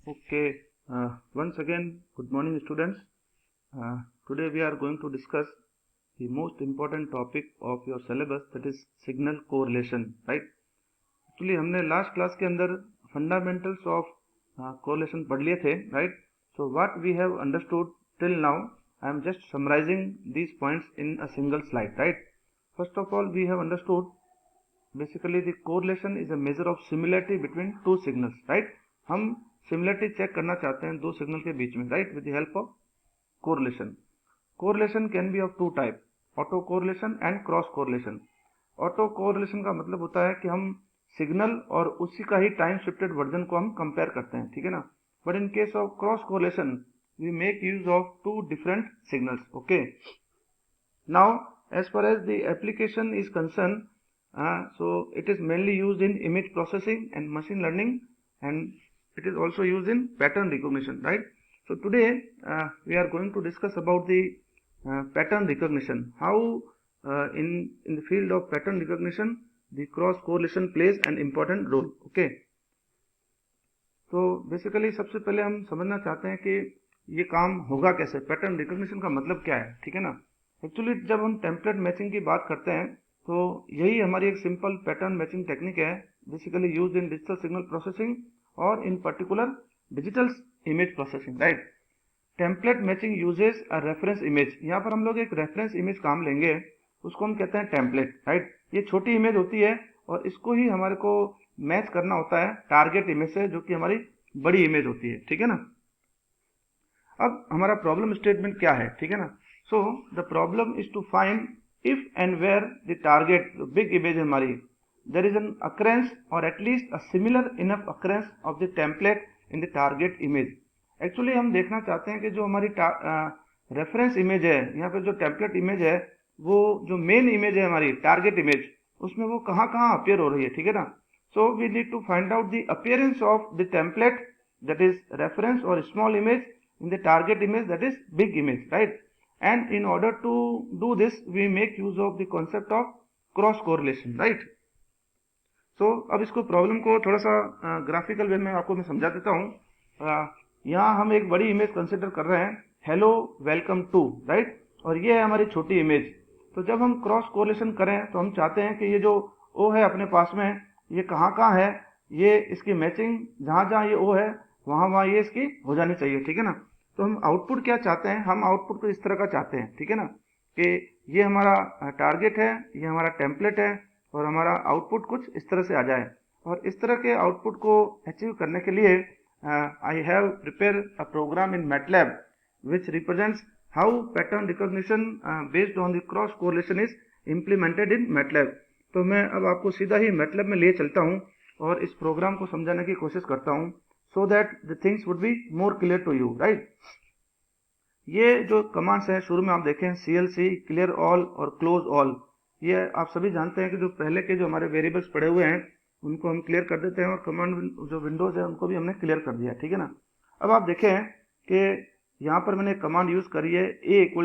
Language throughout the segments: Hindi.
Okay, once again, good morning, students. Today we are going to discuss the most important topic of your syllabus, that is signal correlation, right? Actually, हमने last class के अंदर fundamentals of correlation पढ़ लिए थे, right? So what we have understood till now, I am just summarizing these points in a single slide, right? First of all, we have understood basically the correlation is a measure of similarity between two signals, right? हम सिमिलरिटी चेक करना चाहते हैं दो सिग्नल के बीच में, right, with the help of correlation. Correlation can be of two type, auto correlation and cross correlation. Auto correlation का मतलब होता है कि हम सिग्नल और उसी का ही टाइम शिफ्टेड वर्जन को हम कंपेयर करते हैं, ठीक है ना. But in case of cross correlation we make use of two different signals. Okay, now as far as the application is concerned, so it is mainly used in image processing and machine learning, and it is also used in pattern recognition, right? So today we are going to discuss about the pattern recognition, how in the field of pattern recognition the cross correlation plays an important role. Okay, तो बेसिकली सबसे पहले हम समझना चाहते हैं कि ये काम होगा कैसे, पैटर्न रिकॉग्निशन का मतलब क्या है, ठीक है ना. एक्चुअली जब हम टेम्पलेट मैचिंग की बात करते हैं तो यही हमारी एक सिंपल पैटर्न मैचिंग टेक्निक है, basically used in digital signal processing और in particular digital image processing, right. Template matching uses a reference image. यहाँ पर हम लोग एक रेफरेंस इमेज काम लेंगे, उसको हम कहते हैं टेम्पलेट, राइट. ये छोटी इमेज होती है और इसको ही हमारे को मैच करना होता है टारगेट इमेज से, जो कि हमारी बड़ी इमेज होती है, ठीक है ना. अब हमारा प्रॉब्लम स्टेटमेंट क्या है, ठीक है ना. So the problem is to find if and where the target big image है हमारी, there is an occurrence or at least a similar enough occurrence of the template in the target image. Actually हम देखना चाहते हैं कि जो हमारी रेफरेंस इमेज है, यहाँ पे जो टेम्पलेट इमेज है, वो जो मेन इमेज है हमारी टारगेट इमेज, उसमें वो कहाँ कहाँ अपियर हो रही है, ठीक है ना. So we need to find out the appearance of the template, that is reference or small image, in the target image, that is big image, right. And in order to do this we make use of the concept of cross correlation, right. So अब इसको प्रॉब्लम को थोड़ा सा ग्राफिकल वे में आपको मैं समझा देता हूँ. यहाँ हम एक बड़ी इमेज कंसिडर कर रहे हैं, हेलो वेलकम टू, राइट, और ये है हमारी छोटी इमेज. तो जब हम क्रॉस कोरिलेशन करें तो हम चाहते हैं कि ये जो ओ है अपने पास में, ये कहाँ कहाँ है, ये इसकी मैचिंग जहाँ जहाँ ये ओ है वहाँ वहाँ ये इसकी हो जानी चाहिए, ठीक है ना. तो हम आउटपुट क्या चाहते हैं, हम आउटपुट को इस तरह का चाहते हैं, ठीक है ना, कि ये हमारा टारगेट है, ये हमारा टेम्पलेट है, और हमारा आउटपुट कुछ इस तरह से आ जाए. और इस तरह के आउटपुट को अचीव करने के लिए I have prepare a program in MATLAB which represents how pattern recognition based on the cross correlation is implemented in MATLAB. तो मैं अब आपको सीधा ही मैटलैब में ले चलता हूँ और इस प्रोग्राम को समझाने की कोशिश करता हूँ, so that the things would be more clear to you, right. ये जो कमांड्स हैं, शुरू में आप देखें CLC, क्लियर ऑल और क्लोज ऑल, ये आप सभी जानते हैं कि जो पहले के जो हमारे वेरिएबल्स पड़े हुए हैं उनको हम क्लियर कर देते हैं, और कमांड जो विंडोज है उनको भी हमने क्लियर कर दिया, ठीक है ना. अब आप देखें कि यहाँ पर मैंने कमांड यूज करी है A =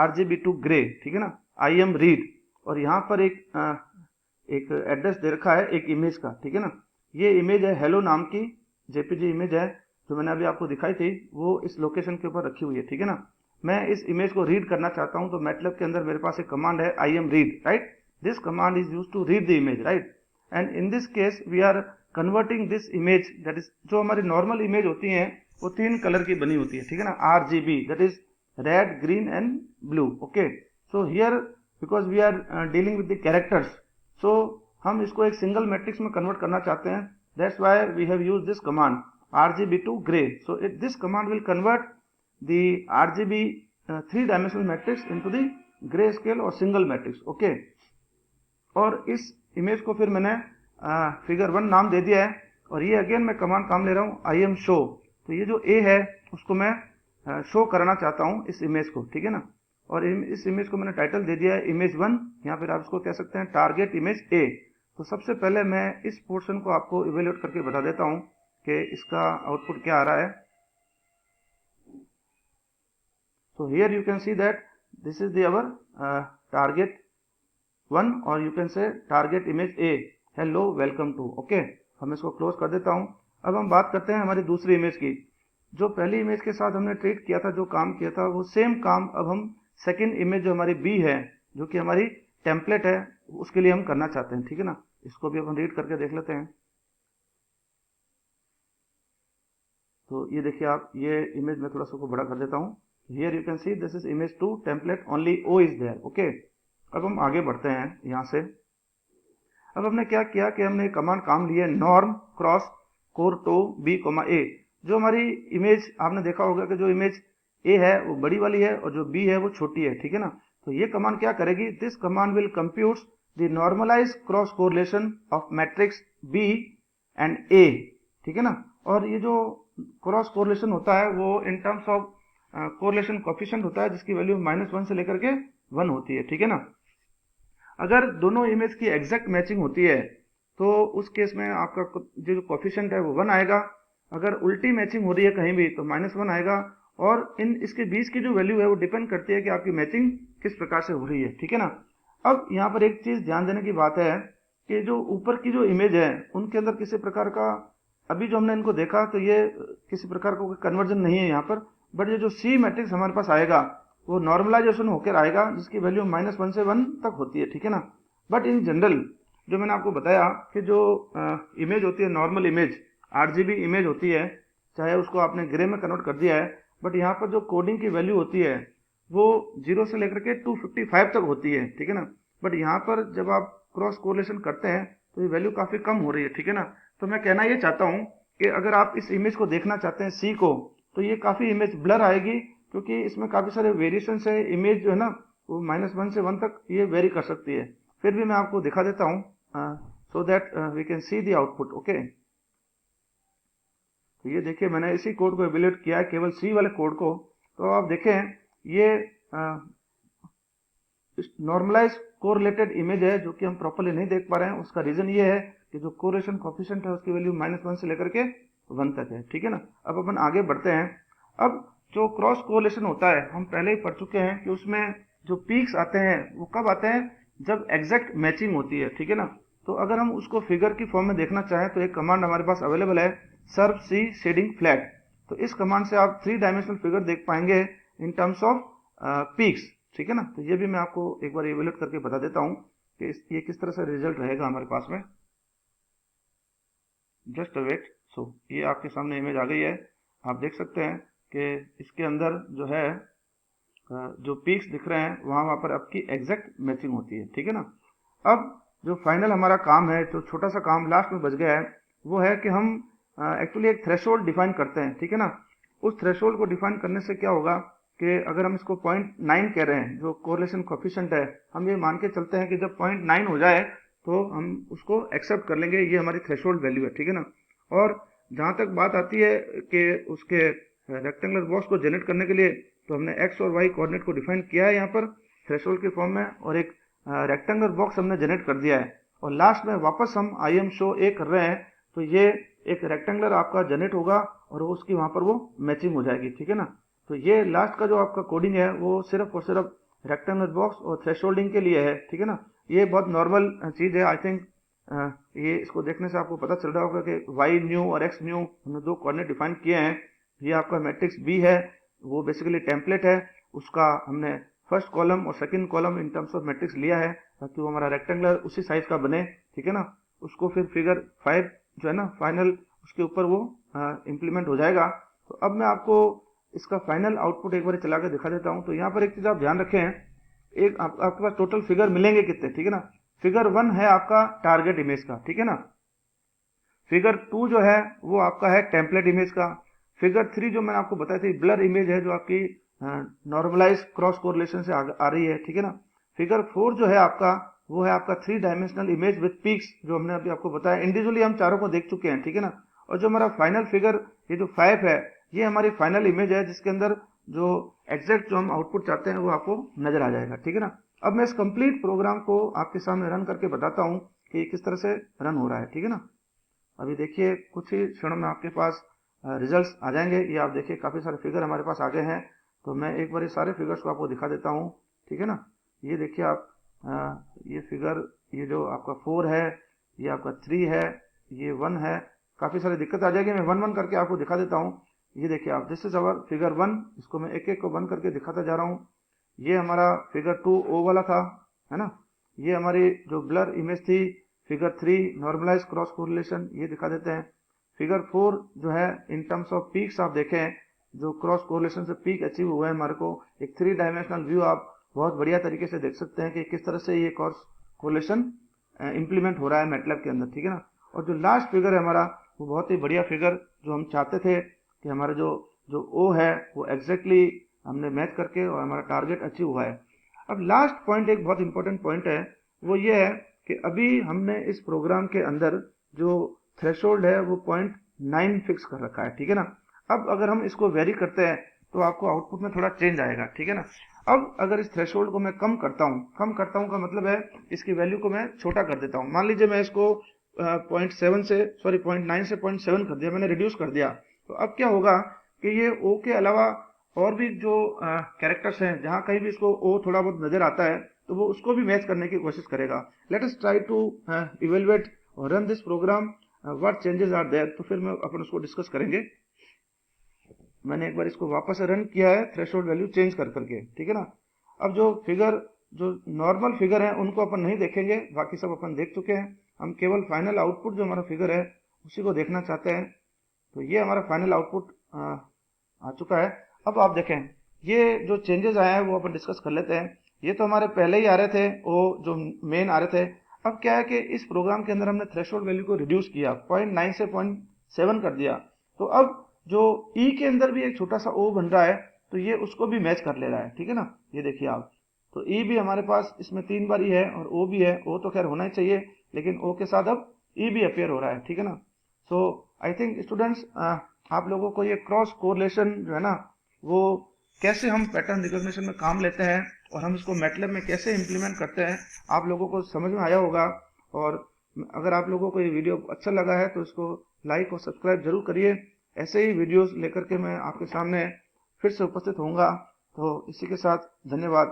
RGB to ग्रे, ठीक है ना, आई एम रीड, और यहाँ पर एक एड्रेस दे रखा है एक इमेज का, ठीक है ना. ये इमेज है हेलो नाम की JPG इमेज है, जो मैंने अभी आपको दिखाई थी, वो इस लोकेशन के ऊपर रखी हुई है, ठीक है ना. मैं इस इमेज को रीड करना चाहता हूं, तो मैटलैब के अंदर मेरे पास एक कमांड है I M read, right. This command is used to read the image, right. And in this case we are converting this image, that is जो हमारी नॉर्मल इमेज होती है वो 3 कलर की बनी होती है, ठीक है ना, RGB, that is red, green and blue. Okay, so here because we are dealing with the characters, so हम इसको एक सिंगल मैट्रिक्स में कन्वर्ट करना चाहते हैं, that's why we have used this command RGB to gray. So this command will convert the RGB 3-dimensional matrix into the grayscale और single matrix. Okay, और इस इमेज को फिर मैंने फिगर 1 नाम दे दिया है, और ये अगेन मैं कमांड काम ले रहा हूँ आई एम शो. तो ये जो A है उसको मैं शो कराना चाहता हूँ इस इमेज को, ठीक है ना. और इस इमेज को मैंने टाइटल दे दिया है इमेज 1, या फिर आप इसको कह सकते हैं टारगेट इमेज A. तो सबसे पहले मैं इस पोर्शन को आपको इवेल्यूएट करके बता देता हूँ कि इसका आउटपुट क्या आ रहा है. So here you can see that this is the our target 1, or you can say target image A, hello welcome to. Okay, हम इसको क्लोज कर देता हूं. अब हम बात करते हैं हमारी दूसरी इमेज की. जो पहली इमेज के साथ हमने ट्रीट किया था, जो काम किया था, वो सेम काम अब हम सेकंड इमेज जो हमारी बी है, जो कि हमारी टेम्पलेट है, उसके लिए हम करना चाहते हैं। ठीक है ना, इसको भी अपन रीड करके देख लेते हैं। तो ये देखिए आप, ये इमेज में थोड़ा सा को बड़ा कर देता हूँ। Here you can see this is image 2 template, only O is there. Okay, अब हम आगे बढ़ते हैं यहाँ से। अब हमने क्या किया कि हमने कमांड काम लिए norm cross core two b comma a. जो हमारी इमेज आपने देखा होगा कि जो इमेज ए है वो बड़ी वाली है और जो बी है वो छोटी है। ठीक है ना, तो ये कमांड क्या करेगी, this command will compute the normalize cross correlation of matrix b and a. ठीक है ना, और ये जो क्रॉस कोरिलेशन होता है वो in terms of correlation coefficient होता है, जिसकी वैल्यू -1 से लेकर के 1 होती है। ठीक है ना, अगर दोनों इमेज की एग्जैक्ट मैचिंग होती है तो उस केस में आपका जो कोफिशिएंट है वो 1 आएगा। अगर उल्टी मैचिंग हो रही है कहीं भी तो -1 आएगा। और इन इसके बीच की जो वैल्यू है वो डिपेंड करती है कि आपकी मैचिंग किस प्रकार से हो रही है। ठीक है ना, अब यहाँ पर एक चीज ध्यान देने की बात है कि जो ऊपर की जो इमेज है उनके अंदर किसी प्रकार का, अभी जो हमने इनको देखा तो ये किसी प्रकार का कन्वर्जन नहीं है यहाँ पर, बट ये जो सी मैट्रिक्स हमारे पास आएगा वो नॉर्मलाइजेशन होकर आएगा, जिसकी वैल्यू -1 से 1 तक होती है। ठीक है ना, बट इन जनरल जो मैंने आपको बताया कि जो इमेज होती है, नॉर्मल इमेज, RGB इमेज होती है, चाहे उसको आपने ग्रे में कन्वर्ट कर दिया है, बट यहाँ पर जो कोडिंग की वैल्यू होती है वो 0 से लेकर के 255 तक होती है। ठीक है ना, बट यहाँ पर जब आप क्रॉस कोरिलेशन करते हैं तो ये वैल्यू काफी कम हो रही है। ठीक है ना, तो मैं कहना ये चाहता हूँ कि अगर आप इस इमेज को देखना चाहते हैं सी को, तो ये काफी इमेज ब्लर आएगी, क्योंकि इसमें काफी सारे वेरिएशन है। इमेज जो है ना वो -1 से 1 तक ये वेरी कर सकती है। फिर भी मैं आपको दिखा देता हूँ so that we can see the output. Okay, तो ये देखिए मैंने इसी कोड को एवेल्यूएट किया है, केवल सी वाले कोड को। तो आप देखें ये नॉर्मलाइज कोरिलेटेड इमेज है जो कि हम प्रॉपर्ली नहीं देख पा रहे हैं। उसका रीजन ये है कि जो कोरिलेशन कोफिशिएंट है उसकी वैल्यू -1 से लेकर के 1 तक है। ठीक है ना, अब अपन आगे बढ़ते हैं। अब जो क्रॉस कोरिलेशन होता है हम पहले ही पढ़ चुके हैं कि उसमें जो पीक्स आते हैं वो कब आते हैं, जब एग्जैक्ट मैचिंग होती है। ठीक है ना, तो अगर हम उसको फिगर की फॉर्म में देखना चाहें तो एक कमांड हमारे पास अवेलेबल है, सर्व सी शेडिंग फ्लैट। तो इस कमांड से आप 3 डायमेंशनल फिगर देख पाएंगे इन टर्म्स ऑफ पीक्स। ठीक है ना, तो ये भी मैं आपको एक बार इवेल्यूएट करके बता देता हूं कि ये किस तरह से रिजल्ट रहेगा हमारे पास में। Just wait. सो ये आपके सामने इमेज आ गई है, आप देख सकते हैं कि इसके अंदर जो है जो पीक्स दिख रहे हैं वहां पर आपकी एग्जैक्ट मैचिंग होती है। ठीक है ना, अब जो फाइनल हमारा काम है, जो छोटा सा काम लास्ट में बच गया है, वो है कि हम एक्चुअली एक थ्रेशोल्ड डिफाइन करते हैं। ठीक है ना, उस थ्रेशोल्ड को डिफाइन करने से क्या होगा कि अगर हम इसको 0.9 कह रहे हैं, जो कोरिलेशन कोफिशिएंट है, हम ये मान के चलते हैं कि जब 0.9 हो जाए तो हम उसको एक्सेप्ट कर लेंगे, ये हमारी थ्रेशोल्ड वैल्यू है। ठीक है ना, और जहां तक बात आती है कि उसके रेक्टेंगुलर बॉक्स को जनरेट करने के लिए, तो हमने एक्स और वाई कोऑर्डिनेट को डिफाइन किया है यहाँ पर थ्रेशोल्ड के फॉर्म में, और एक रेक्टेंगुलर बॉक्स हमने जनरेट कर दिया है, और लास्ट में वापस हम आई एम शो ए कर रहे हैं, तो ये एक रेक्टेंगुलर आपका जनरेट होगा और वो उसकी वहां पर वो मैचिंग हो जाएगी। ठीक है ना, तो ये लास्ट का जो आपका कोडिंग है वो सिर्फ और सिर्फ रेक्टेंगुलर बॉक्स और थ्रेशोल्डिंग के लिए है। ठीक है ना, ये बहुत नॉर्मल चीज है। आई थिंक ये इसको देखने से आपको पता चल रहा होगा कि वाई न्यू और एक्स न्यू हमने 2 कोऑर्डिनेट डिफाइन किए हैं। ये आपका मैट्रिक्स बी है, वो बेसिकली टेम्पलेट है, उसका हमने फर्स्ट कॉलम और second column in terms of matrix लिया है ताकि वो हमारा रेक्टेंगुलर उसी साइज का बने। ठीक है ना, उसको फिर फिगर 5 जो है ना फाइनल उसके ऊपर वो इम्प्लीमेंट हो जाएगा। तो अब मैं आपको इसका फाइनल आउटपुट एक बार चला के दिखा देता हूं। तो यहाँ पर एक चीज आप ध्यान रखें, एक आपके पास टोटल फिगर मिलेंगे कितने। ठीक है ना, फिगर 1 है आपका टारगेट इमेज का। ठीक है ना, फिगर 2 जो है वो आपका है टेम्पलेट इमेज का। फिगर 3 जो मैंने आपको बताई थी ब्लर इमेज है, जो आपकी नॉर्मलाइज क्रॉस कोरिलेशन से आ रही है। ठीक है ना, फिगर 4 जो है आपका वो है आपका 3 डायमेंशनल इमेज विद पीक्स, जो हमने अभी आपको बताया। इंडिविजुअली हम चारों को देख चुके हैं। ठीक है ना, और जो हमारा फाइनल फिगर ये जो 5 है, ये हमारी फाइनल इमेज है जिसके अंदर जो एग्जैक्ट जो हम आउटपुट चाहते हैं वो आपको नजर आ जाएगा। ठीक है ना, अब मैं इस कंप्लीट प्रोग्राम को आपके सामने रन करके बताता हूं कि ये किस तरह से रन हो रहा है। ठीक है ना, अभी देखिए कुछ ही क्षणों में आपके पास रिजल्ट्स आ जाएंगे। ये आप देखिए काफी सारे फिगर हमारे पास आ गए हैं। तो मैं एक बार ये सारे फिगर्स को आपको दिखा देता हूँ। ठीक है ना, ये देखिए आप ये फिगर, ये जो आपका 4 है, ये आपका 3 है, ये 1 है। काफी सारी दिक्कत आ जाएगी, मैं 1 1 करके आपको दिखा देता हूँ। ये देखिए आप, दिस इज अवर फिगर 1। इसको मैं एक एक को बंद करके दिखाता जा रहा हूँ। ये हमारा फिगर 2 ओ वाला था, है ना। ये हमारी जो ब्लर इमेज थी फिगर 3 नॉर्मलाइज क्रॉस कोरिलेशन, ये दिखा देते हैं। फिगर 4 जो है इन टर्म्स ऑफ पीक्स आप देखें, जो क्रॉस कोरिलेशन से पीक अचीव हुआ है हमारे को, एक 3 डायमेंशनल व्यू आप बहुत बढ़िया तरीके से देख सकते हैं कि किस तरह से ये क्रॉस कोरिलेशन इंप्लीमेंट हो रहा है मैटलैब के अंदर, ठीक है ना। और जो लास्ट फिगर है हमारा, वो बहुत ही बढ़िया फिगर, जो हम चाहते थे कि हमारा जो जो ओ है वो एग्जैक्टली हमने मैच करके और हमारा टारगेट अचीव हुआ है। अब लास्ट पॉइंट एक बहुत इंपॉर्टेंट पॉइंट है, वो ये है कि अभी हमने इस प्रोग्राम के अंदर जो थ्रेशोल्ड है वो 0.9 फिक्स कर रखा है, ठीक है ना। अब अगर हम इसको वेरी करते हैं तो आपको आउटपुट में थोड़ा चेंज आएगा, ठीक है ना। अब अगर इस थ्रेशोल्ड को मैं कम करता हूं का मतलब है इसकी वैल्यू को मैं छोटा कर देता हूं। मान लीजिए मैं इसको 0.9 से 0.7 कर दिया, मैंने रिड्यूस कर दिया। तो अब क्या होगा कि ये ओ के अलावा और भी जो कैरेक्टर्स हैं, जहां कहीं भी इसको ओ थोड़ा बहुत नजर आता है तो वो उसको भी मैच करने की कोशिश करेगा। Let us try to evaluate और run this program, what changes are there. तो फिर मैं अपन उसको डिस्कस करेंगे। मैंने एक बार इसको वापस रन किया है थ्रेशोल्ड वैल्यू चेंज कर करके, ठीक है ना। अब जो नॉर्मल फिगर है उनको अपन नहीं देखेंगे, बाकी सब अपन देख चुके हैं। हम केवल फाइनल आउटपुट जो हमारा फिगर है उसी को देखना चाहते हैं। तो ये हमारा फाइनल आउटपुट आ चुका है। अब आप देखें, ये जो चेंजेस आए हैं वो अपन डिस्कस कर लेते हैं। ये तो हमारे पहले ही आ रहे थे, वो जो मेन आ रहे थे। अब क्या है कि इस प्रोग्राम के अंदर हमने थ्रेशोल्ड वैल्यू को रिड्यूस किया, 0.9 से 0.7 कर दिया। तो अब जो ई के अंदर भी एक छोटा सा ओ बन रहा है, तो ये उसको भी मैच कर ले रहा है, ठीक है ना। ये देखिए आप, तो ई भी हमारे पास इसमें 3 बार ई है और ओ भी है। ओ तो खैर होना ही चाहिए, लेकिन ओ के साथ अब ई भी अपेयर हो रहा है, ठीक है ना। सो आई थिंक स्टूडेंट्स, आप लोगों को ये क्रॉस कोरिलेशन जो है ना, वो कैसे हम पैटर्न रिकॉग्निशन में काम लेते हैं और हम इसको मैटलैब में कैसे इंप्लीमेंट करते हैं, आप लोगों को समझ में आया होगा। और अगर आप लोगों को ये वीडियो अच्छा लगा है तो इसको लाइक और सब्सक्राइब जरूर करिए। ऐसे ही वीडियोस लेकर के मैं आपके सामने फिर से उपस्थित होऊंगा। तो इसी के साथ धन्यवाद।